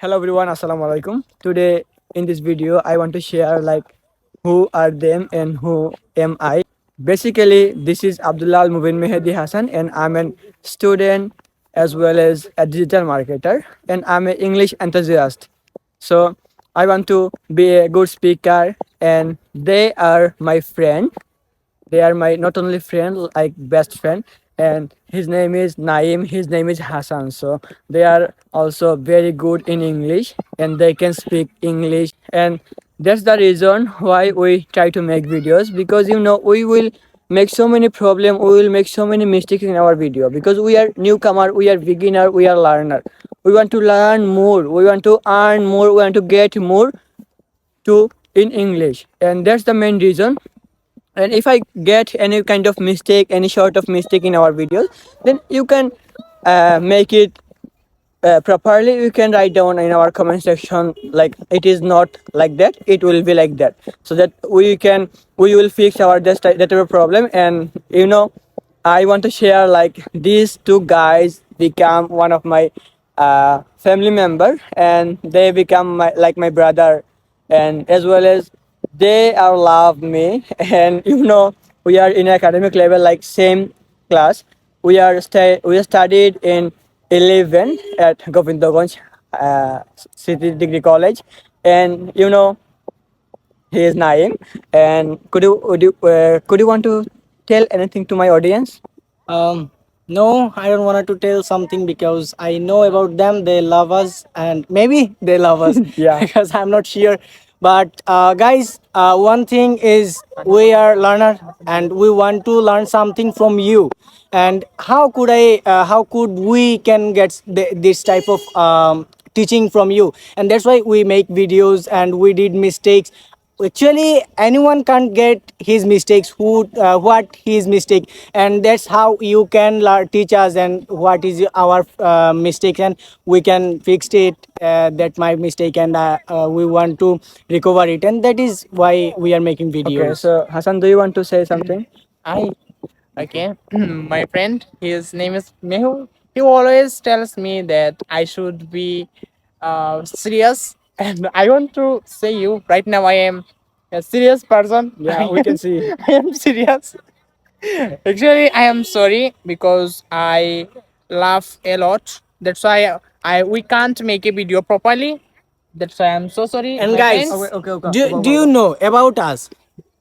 Hello everyone, assalamu alaikum. Today in this video I want to share who are them and who am I. Basically this is Abdullah Mubin Mehdi Hassan and I'm a student as well as a digital marketer and I'm an English enthusiast. So I want to be a good speaker and they are my friend. They are my not only friend, like best friend, and his name is Naim, his name is Hassan. So they are also very good in English and they can speak English. And that's the reason why we try to make videos, because we will make so many problem, we will make so many mistakes in our video, because we are newcomer, we are beginner, we are learner. We want to learn more, we want to earn more, we want to get more to in English, and that's the main reason. And if I get any kind of mistake, any sort of mistake in our videos, then you can make it properly. You can write down in our comment section like it is not like that, it will be like that, so that we will fix our that type of problem. And I want to share like these two guys become one of my family member, and they become my brother, and as well as they are love me. And we are in academic level, like same class. We are studied in 11 at Govindaganj City Degree College, and he is Naim. And could you want to tell anything to my audience? Um, no, I don't want to tell something because I know about them. They love us, and maybe they love us Yeah. because I'm not sure. But guys, one thing is we are learner, and we want to learn something from you. And how could I? How could we can get this type of teaching from you? And that's why we make videos, and we did mistakes. Actually, anyone can't get his mistakes, who what his mistake, and that's how you can teach us and what is our mistake, and we can fix it, that my mistake, and we want to recover it, and that is why we are making Okay, videos. so Hassan, do you want to say something? I okay. My friend, his name is Mehul. He always tells me that I should be serious, and I want to say you right now. I am a serious person. Yeah, we can see. I am serious. Actually, I am sorry because I laugh a lot. That's why I we can't make a video properly. That's why I'm so sorry, And my guys, Okay, friends. okay, okay. do you know about us?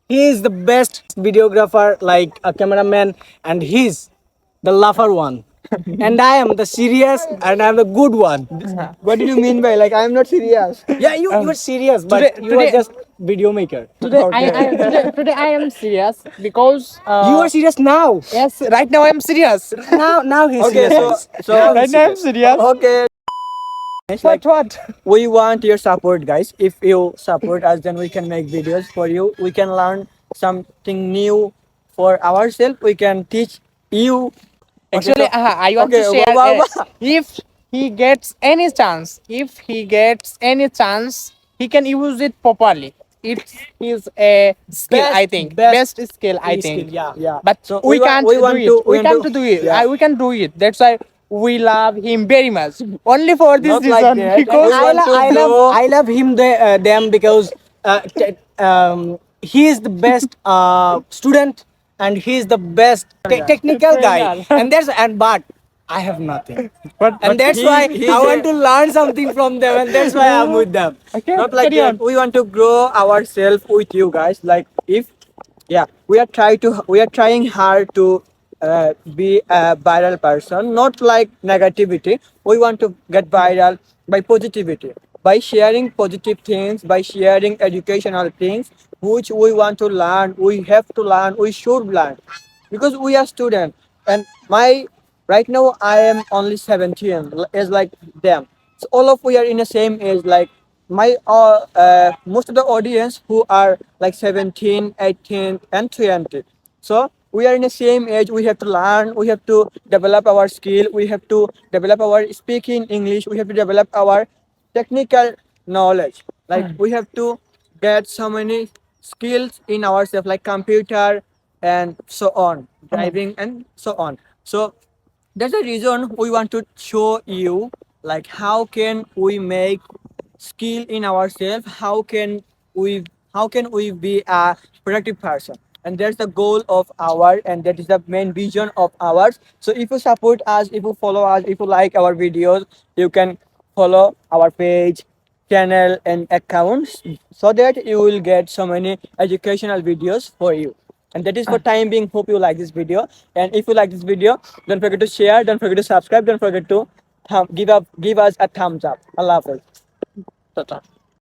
He is the best videographer, like a cameraman, and he's the laugher one. And I am the serious, and I'm the good one. What did you mean by like I'm not serious? Yeah, you are serious, but Today, you are today, just video maker. today, Okay. today I am serious because You are serious now. yes, right now I am serious. Now he's Okay, serious. so guys. so Right now I'm serious. okay. It's like What? we want your support, guys. If you support us, then we can make videos for you. We can learn something new for ourselves. We can teach you. Okay, Actually, so I want to okay, share if he gets any chance, he can use it properly. It is a skill, I think, Best best skill, I skill. think. Yeah. yeah. But So we can't we do want it. to We can't do it. yeah. We can do it. That's why we love him very much. Only for this Not like reason, that. because We want to grow. I love him them because he is the best student, and he is the best technical guy, Trainer. and but I have nothing. but And that's He why he's I want a to learn something from them, and that's why I'm with them. okay, not like carry that. on. We want to grow ourselves with you guys. Like if yeah, we are trying hard to be a viral person, not like negativity. We want to get viral by positivity, by sharing positive things, by sharing educational things which we want to learn. We have to learn. We should learn, because we are students. And my right now I am only 17, is like them. So all of we are in the same age. Like my most of the audience who are like 17, 18, and 20. So we are in the same age. We have to learn. We have to develop our skill. We have to develop our speaking English. We have to develop our technical knowledge. Like we have to get so many skills in ourselves, like computer and so on, driving and so on. So that's the reason we want to show you like how can we make skill in ourselves, how can we be a productive person, and that's the goal of our, and that is the main vision of ours. So if you support us, if you follow us, if you like our videos, you can follow our page, channel and accounts, so that you will get so many educational videos for you. And that is for time being. Hope you like this video, and if you like this video, don't forget to share, don't forget to subscribe, don't forget to give us a thumbs up. Allah Hafiz. Ta-ta.